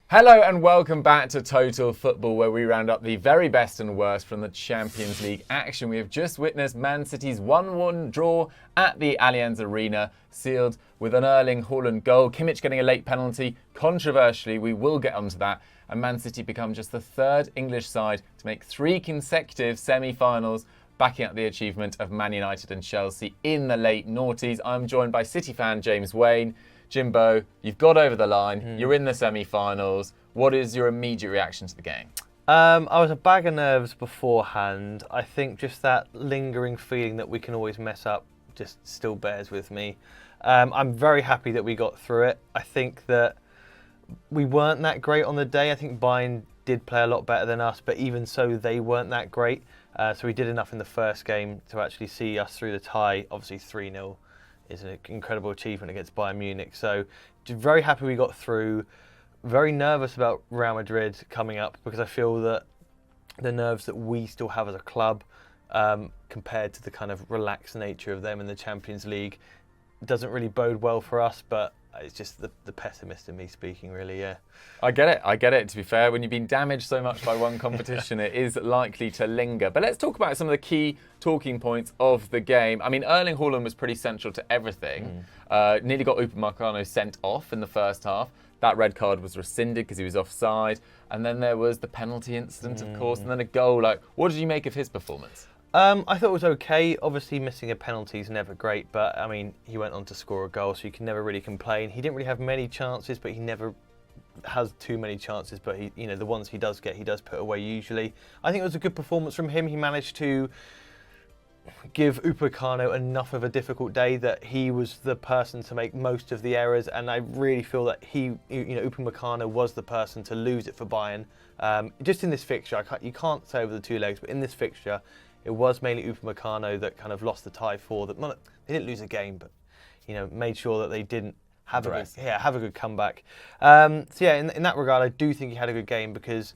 Hello and welcome back to Total Football, where we round up the very best and worst from the Champions League action. We have just witnessed Man City's 1-1 draw at the Allianz Arena, sealed with an Erling Haaland goal. Kimmich getting a late penalty. Controversially, we will get onto that. And Man City become just the third English side to make 3 consecutive semi-finals, backing up the achievement of Man United and Chelsea in the late noughties. I'm joined by City fan James Wayne. Jimbo, you've got over the line. You're in the semi-finals. What is your immediate reaction to the game? I was a bag of nerves beforehand. I think just that lingering feeling that we can always mess up just still bears with me. I'm very happy that we got through it. I think that we weren't that great on the day. I think Bayern did play a lot better than us, but even so, they weren't that great. So we did enough in the first game to actually see us through the tie. Obviously 3-0. Is an incredible achievement against Bayern Munich. So very happy we got through. Very nervous about Real Madrid coming up because I feel that the nerves that we still have as a club compared to the kind of relaxed nature of them in the Champions League doesn't really bode well for us, but it's just the pessimist in me speaking, really, yeah. I get it. To be fair, when you've been damaged so much by one competition, it is likely to linger. But let's talk about some of the key talking points of the game. I mean, Erling Haaland was pretty central to everything. Nearly got Upamecano sent off in the first half. That red card was rescinded because he was offside. And then there was the penalty incident, of course, and then a goal. What did you make of his performance? I thought it was okay. Obviously, missing a penalty is never great, but I mean, he went on to score a goal, so you can never really complain. He didn't really have many chances, but he never has too many chances. But he, the ones he does get, he does put away usually. I think it was a good performance from him. He managed to give Upamecano enough of a difficult day that he was the person to make most of the errors, and I really feel that Upamecano was the person to lose it for Bayern. Just in this fixture, you can't say over the two legs, but in this fixture, it was mainly Upamecano that kind of lost the tie for them. They didn't lose a game, but made sure that they didn't have a good comeback. In that regard, I do think he had a good game because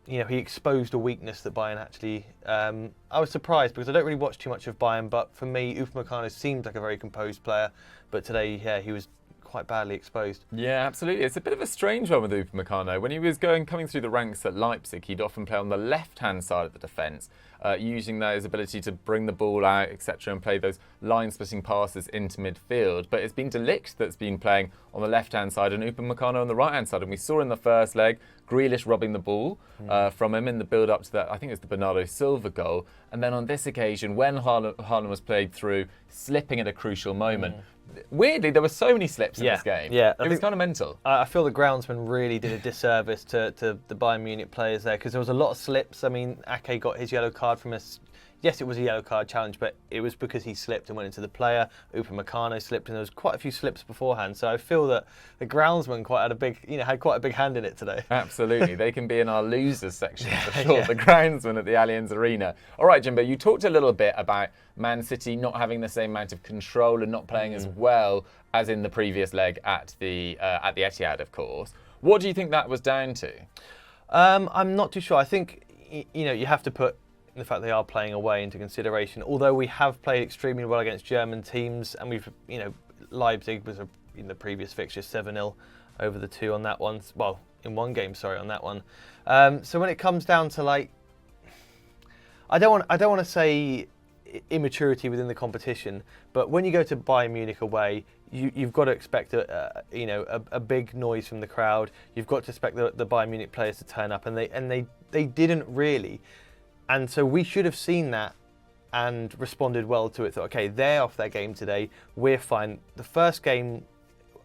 he exposed a weakness that Bayern actually. I was surprised because I don't really watch too much of Bayern, but for me, Upamecano seemed like a very composed player. But today, he was quite badly exposed. Yeah, absolutely. It's a bit of a strange one with Upamecano. When he was coming through the ranks at Leipzig, he'd often play on the left-hand side of the defence, using his ability to bring the ball out, etc., and play those line-splitting passes into midfield. But it's been De Ligt that's been playing on the left-hand side and Upamecano on the right-hand side. And we saw in the first leg, Grealish robbing the ball from him in the build-up to that, I think it was the Bernardo Silva goal. And then on this occasion, when Haaland was played through, slipping at a crucial moment. Weirdly, there were so many slips in this game. Yeah, it was kind of mental. I feel the groundsman really did a disservice to the Bayern Munich players there because there was a lot of slips. I mean, Ake got his yellow card from us. Yes, it was a yellow card challenge, but it was because he slipped and went into the player. Upamecano slipped, and there was quite a few slips beforehand. So I feel that the groundsman had quite a big hand in it today. Absolutely, they can be in our losers section for sure. Yeah. The groundsman at the Allianz Arena. All right, Jimbo, you talked a little bit about Man City not having the same amount of control and not playing as well as in the previous leg at the Etihad, of course. What do you think that was down to? I'm not too sure. I think you have to put the fact they are playing away into consideration. Although we have played extremely well against German teams, and we've, Leipzig was in the previous fixture 7-0 over the two on that one. Well, in one game, sorry, on that one. So when it comes down to I don't want to say immaturity within the competition, but when you go to Bayern Munich away, you've got to expect a big noise from the crowd. You've got to expect the Bayern Munich players to turn up, and they didn't really. And so we should have seen that and responded well to it. Thought, okay, they're off their game today. We're fine. The first game,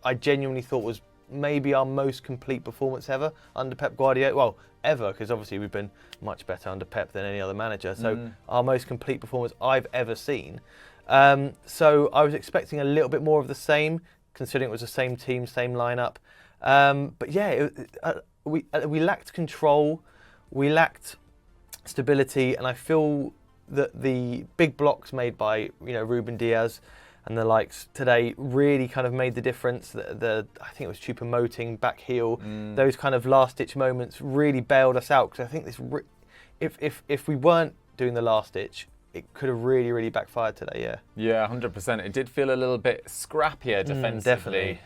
I genuinely thought was maybe our most complete performance ever under Pep Guardiola. Well, ever, because obviously we've been much better under Pep than any other manager. So our most complete performance I've ever seen. So I was expecting a little bit more of the same, considering it was the same team, same lineup. But yeah, we lacked control. We lacked stability, and I feel that the big blocks made by Ruben Diaz and the likes today really kind of made the difference. I think it was Choupo-Moting back heel. Those kind of last-ditch moments really bailed us out because I think if we weren't doing the last ditch, it could have really backfired today. Yeah. Yeah, 100%. It did feel a little bit scrappier defensively.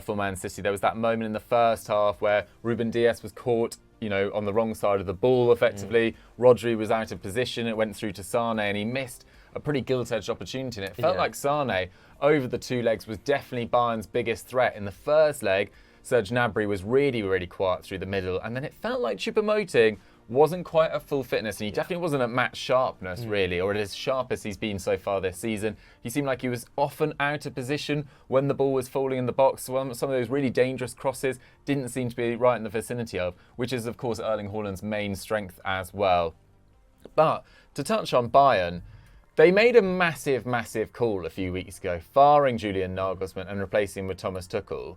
for Man City. There was that moment in the first half where Ruben Dias was caught, on the wrong side of the ball effectively. Rodri was out of position. It went through to Sane and he missed a pretty gilt-edged opportunity. And it felt like Sane, over the two legs, was definitely Bayern's biggest threat. In the first leg, Serge Gnabry was really, really quiet through the middle. And then it felt like Choupo-Moting wasn't quite at full fitness, and he definitely wasn't at match sharpness, really, or at as sharp as he's been so far this season. He seemed like he was often out of position when the ball was falling in the box. Some of those really dangerous crosses didn't seem to be right in the vicinity of, which is, of course, Erling Haaland's main strength as well. But to touch on Bayern, they made a massive, massive call a few weeks ago, firing Julian Nagelsmann and replacing him with Thomas Tuchel.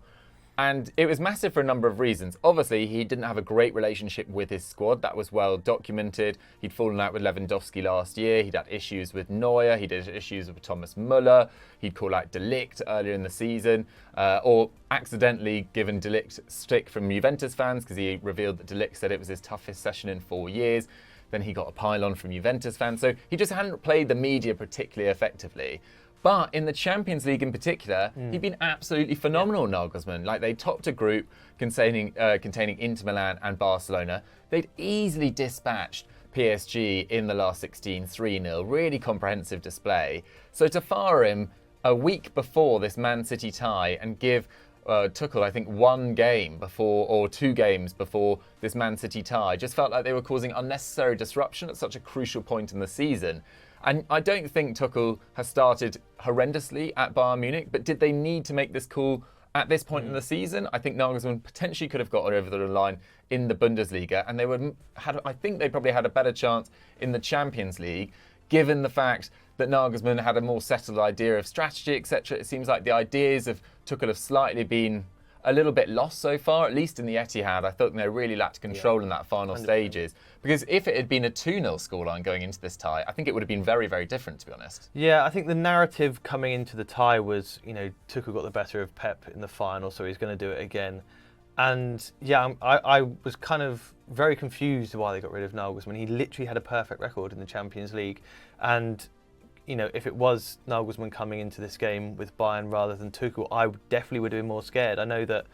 And it was massive for a number of reasons. Obviously, he didn't have a great relationship with his squad. That was well documented. He'd fallen out with Lewandowski last year. He'd had issues with Neuer. He'd had issues with Thomas Müller. He'd call out De Ligt earlier in the season, or accidentally given De Ligt stick from Juventus fans because he revealed that De Ligt said it was his toughest session in 4 years. Then he got a pile-on from Juventus fans. So he just hadn't played the media particularly effectively. But in the Champions League in particular, he'd been absolutely phenomenal, Nagelsmann. Like, they topped a group containing Inter Milan and Barcelona. They'd easily dispatched PSG in the last 16, 3-0. Really comprehensive display. So to fire him a week before this Man City tie and give Tuchel, I think, 1 game before, or 2 games before this Man City tie, just felt like they were causing unnecessary disruption at such a crucial point in the season. And I don't think Tuchel has started horrendously at Bayern Munich, but did they need to make this call at this point in the season? I think Nagelsmann potentially could have got over the line in the Bundesliga, and I think they probably had a better chance in the Champions League, given the fact that Nagelsmann had a more settled idea of strategy, etc. It seems like the ideas of Tuchel have slightly been a little bit lost so far, at least in the Etihad. I thought they really lacked control in that final 100%. Stages. Because if it had been a 2-0 scoreline going into this tie, I think it would have been very, very different, to be honest. Yeah, I think the narrative coming into the tie was, Tuchel got the better of Pep in the final, so he's going to do it again. And yeah, I was kind of very confused why they got rid of Nagelsmann. He literally had a perfect record in the Champions League. And if it was Nagelsmann coming into this game with Bayern rather than Tuchel, I definitely would have been more scared. I know that,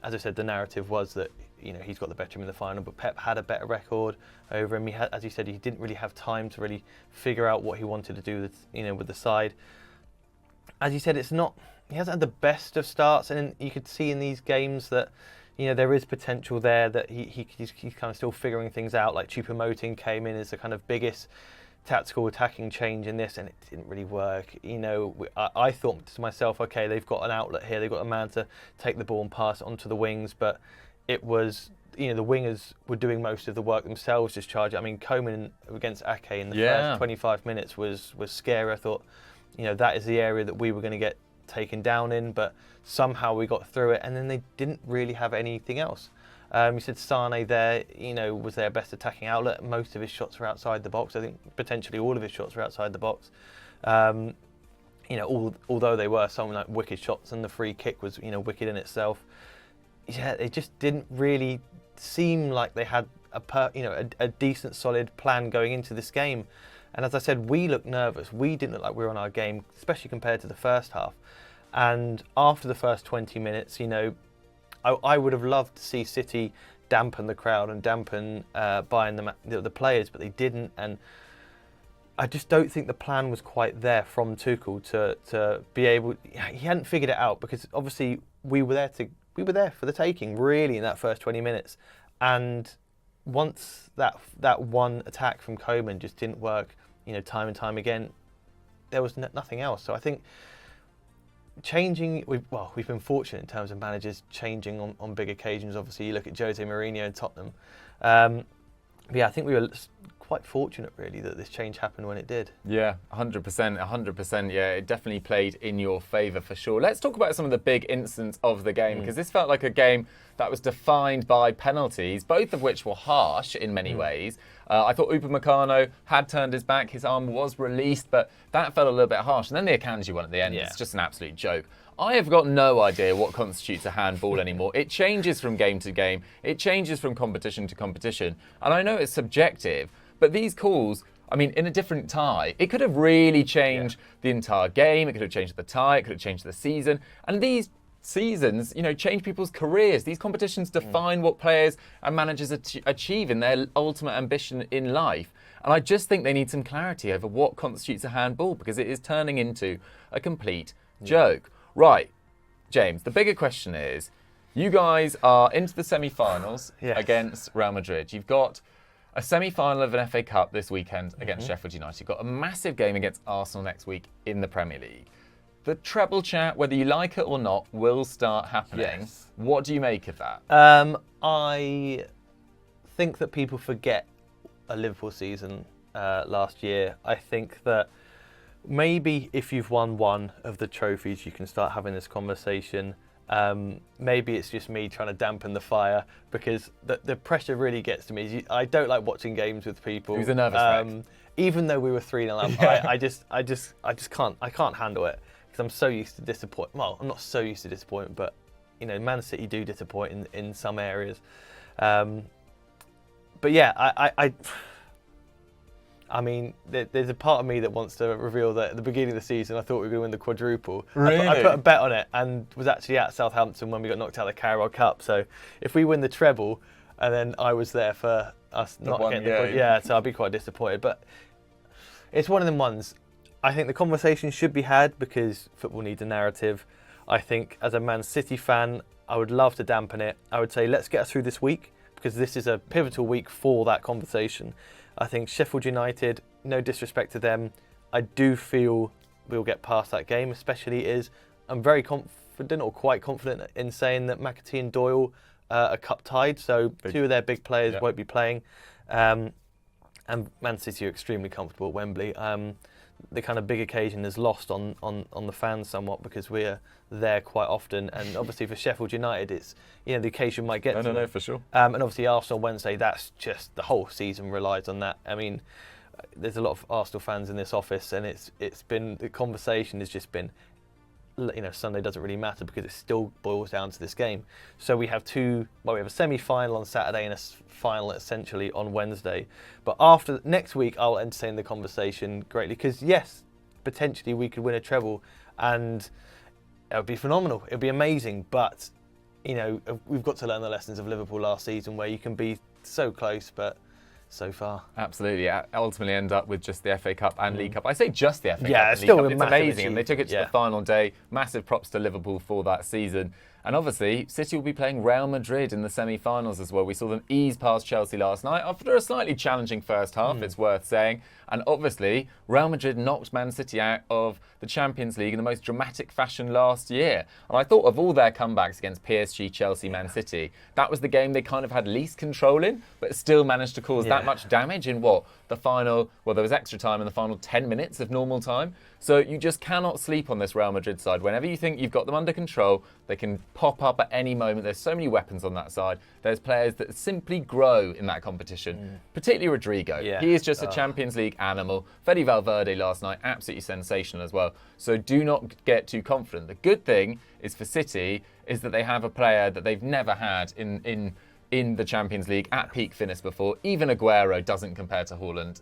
as I said, the narrative was that he's got the better of him in the final, but Pep had a better record over him. He had, as you said, he didn't really have time to really figure out what he wanted to do with the side. As you said, he hasn't had the best of starts, and you could see in these games that there is potential there, that he's kind of still figuring things out. Like Choupo-Moting came in as the kind of biggest tactical attacking change in this, and it didn't really work. I thought to myself, okay, they've got an outlet here, they've got a man to take the ball and pass it onto the wings, but it was, the wingers were doing most of the work themselves, just charging. I mean, Coman against Ake in the first 25 minutes was scary. I thought, that is the area that we were going to get taken down in, but somehow we got through it, and then they didn't really have anything else. You said Sane there, was their best attacking outlet. Most of his shots were outside the box. I think potentially all of his shots were outside the box. Although they were some like wicked shots, and the free kick was, wicked in itself. Yeah, it just didn't really seem like they had a decent, solid plan going into this game. And as I said, we looked nervous. We didn't look like we were on our game, especially compared to the first half. And after the first 20 minutes, I would have loved to see City dampen the crowd and dampen Bayern the players, but they didn't. And I just don't think the plan was quite there from Tuchel to be able. He hadn't figured it out, because obviously we were there for the taking, really, in that first 20 minutes. And once that one attack from Coman just didn't work, time and time again, there was nothing else. So I think we've been fortunate in terms of managers changing on big occasions. Obviously, you look at Jose Mourinho and Tottenham. Yeah, I think we were quite fortunate, really, that this change happened when it did. Yeah, 100%. Yeah, it definitely played in your favour for sure. Let's talk about some of the big incidents of the game, because this felt like a game that was defined by penalties, both of which were harsh in many ways. I thought Upamecano had turned his back. His arm was released, but that felt a little bit harsh. And then the Akanji one at the end, it's just an absolute joke. I have got no idea what constitutes a handball anymore. It changes from game to game. It changes from competition to competition. And I know it's subjective, but these calls, I mean, in a different tie, it could have really changed the entire game. It could have changed the tie. It could have changed the season. And these seasons, change people's careers. These competitions define what players and managers achieve in their ultimate ambition in life. And I just think they need some clarity over what constitutes a handball, because it is turning into a complete joke. Right, James, the bigger question is, you guys are into the semi-finals against Real Madrid. You've got a semi-final of an FA Cup this weekend against Sheffield United. You've got a massive game against Arsenal next week in the Premier League. The treble chat, whether you like it or not, will start happening. Yes. What do you make of that? I think that people forget a Liverpool season last year. I think that maybe if you've won one of the trophies, you can start having this conversation. Maybe it's just me trying to dampen the fire, because the pressure really gets to me. I don't like watching games with people. It was a nervous wreck. Even though we were 3-0 up, I just can't handle it, because I'm so used to disappointment. Well, I'm not so used to disappointment, but Man City do disappoint in some areas. But yeah, I mean, there's a part of me that wants to reveal that at the beginning of the season, I thought we were going to win the quadruple. Really? I put a bet on it and was actually at Southampton when we got knocked out of the Carabao Cup. So if we win the treble, and then I was there for us not getting the quadruple, so I'd be quite disappointed. But it's one of them ones. I think the conversation should be had, because football needs a narrative. I think as a Man City fan, I would love to dampen it. I would say let's get us through this week, because this is a pivotal week for that conversation. I think Sheffield United, no disrespect to them, I do feel we'll get past that game, especially I'm very confident, or quite confident, in saying that McAtee and Doyle are cup tied, so two of their big players won't be playing. And Man City are extremely comfortable at Wembley. The kind of big occasion is lost on the fans somewhat, because we're there quite often, and obviously for Sheffield United, it's the occasion might get to them. No, for sure. And obviously Arsenal Wednesday, that's just the whole season relies on that. I mean, there's a lot of Arsenal fans in this office, and it's been, the conversation has just been, Sunday doesn't really matter, because it still boils down to this game. So we have we have a semi-final on Saturday and a final essentially on Wednesday. But after next week, I'll entertain the conversation greatly, because yes, potentially we could win a treble, and it would be phenomenal. It would be amazing. But we've got to learn the lessons of Liverpool last season, where you can be so close, but so far. Absolutely. Ultimately end up with just the FA Cup and League Cup. I say just the FA Cup and League still Cup. It's amazing. And they took it to the Yeah. final day. Massive props to Liverpool for that season. And obviously, City will be playing Real Madrid in the semi-finals as well. We saw them ease past Chelsea last night after a slightly challenging first half, it's worth saying. And obviously, Real Madrid knocked Man City out of the Champions League in the most dramatic fashion last year. And I thought of all their comebacks against PSG, Chelsea, Man City, that was the game they kind of had least control in, but still managed to cause that much damage in the final, there was extra time in the final 10 minutes of normal time. So you just cannot sleep on this Real Madrid side. Whenever you think you've got them under control, they can pop up at any moment. There's so many weapons on that side. There's players that simply grow in that competition, particularly Rodrigo. Yeah. He is just a Champions League animal. Fede Valverde last night, absolutely sensational as well. So do not get too confident. The good thing is for City is that they have a player that they've never had in the Champions League at peak fitness before. Even Aguero doesn't compare to Haaland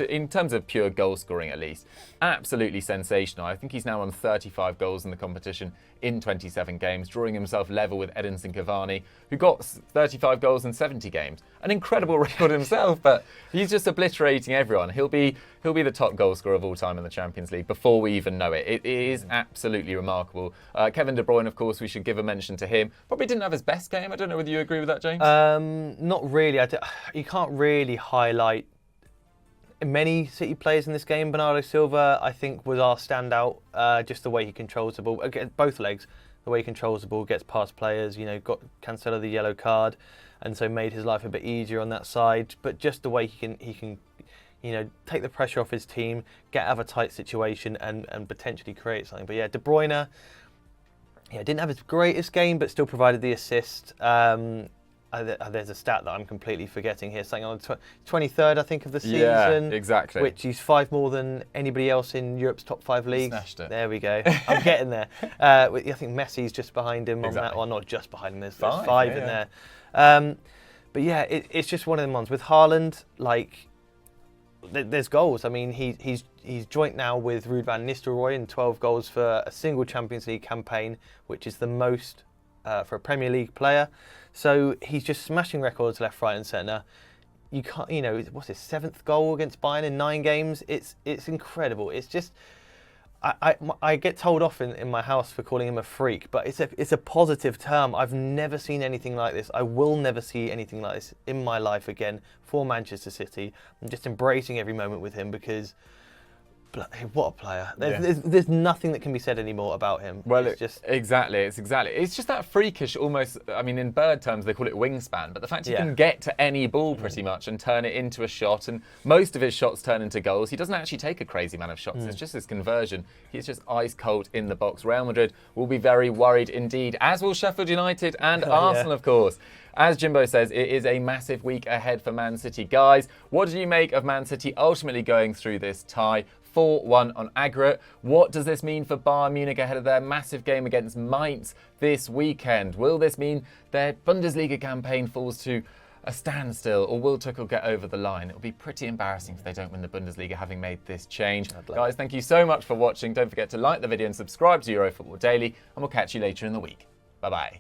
in terms of pure goal scoring, at least. Absolutely sensational. I think he's now on 35 goals in the competition in 27 games, drawing himself level with Edinson Cavani, who got 35 goals in 70 games. An incredible record himself, but he's just obliterating everyone. He'll be the top goal scorer of all time in the Champions League before we even know it. It is absolutely remarkable. Kevin De Bruyne, of course, we should give a mention to him. Probably didn't have his best game. I don't know whether you agree with that, James? Not really. You can't really highlight many City players in this game. Bernardo Silva, I think, was our standout. Just the way he controls the ball, both legs. The way he controls the ball, gets past players. Got Cancelo the yellow card, and so made his life a bit easier on that side. But just the way he can, take the pressure off his team, get out of a tight situation, and potentially create something. But yeah, De Bruyne, didn't have his greatest game, but still provided the assist. There's a stat that I'm completely forgetting here, saying on the 23rd, I think, of the season. Yeah, exactly. Which he's 5 more than anybody else in Europe's top 5 leagues. Smashed it. There we go. I'm getting there. I think Messi's just behind him on that one, not just behind him. There's 5 in there. But yeah, it's just one of them ones with Haaland. there's goals. I mean, he's joint now with Ruud van Nistelrooy in 12 goals for a single Champions League campaign, which is the most for a Premier League player. So he's just smashing records left, right, and centre. You can't, what's his 7th goal against Bayern in 9 games? It's incredible. It's just. I get told off in my house for calling him a freak, but it's a positive term. I've never seen anything like this. I will never see anything like this in my life again for Manchester City. I'm just embracing every moment with him because, what a player. There's nothing that can be said anymore about him. Well, it's just exactly. It's just that freakish, almost. I mean, in bird terms, they call it wingspan, but the fact he Yeah. can get to any ball pretty much and turn it into a shot, and most of his shots turn into goals. He doesn't actually take a crazy amount of shots. It's just his conversion. He's just ice cold in the box. Real Madrid will be very worried indeed, as will Sheffield United and Arsenal, of course. As Jimbo says, it is a massive week ahead for Man City. Guys, what do you make of Man City ultimately going through this tie? 4-1 on aggregate. What does this mean for Bayern Munich ahead of their massive game against Mainz this weekend? Will this mean their Bundesliga campaign falls to a standstill, or will Tuchel get over the line? It'll be pretty embarrassing if they don't win the Bundesliga having made this change. Guys, thank you so much for watching. Don't forget to like the video and subscribe to Euro Football Daily, and we'll catch you later in the week. Bye-bye.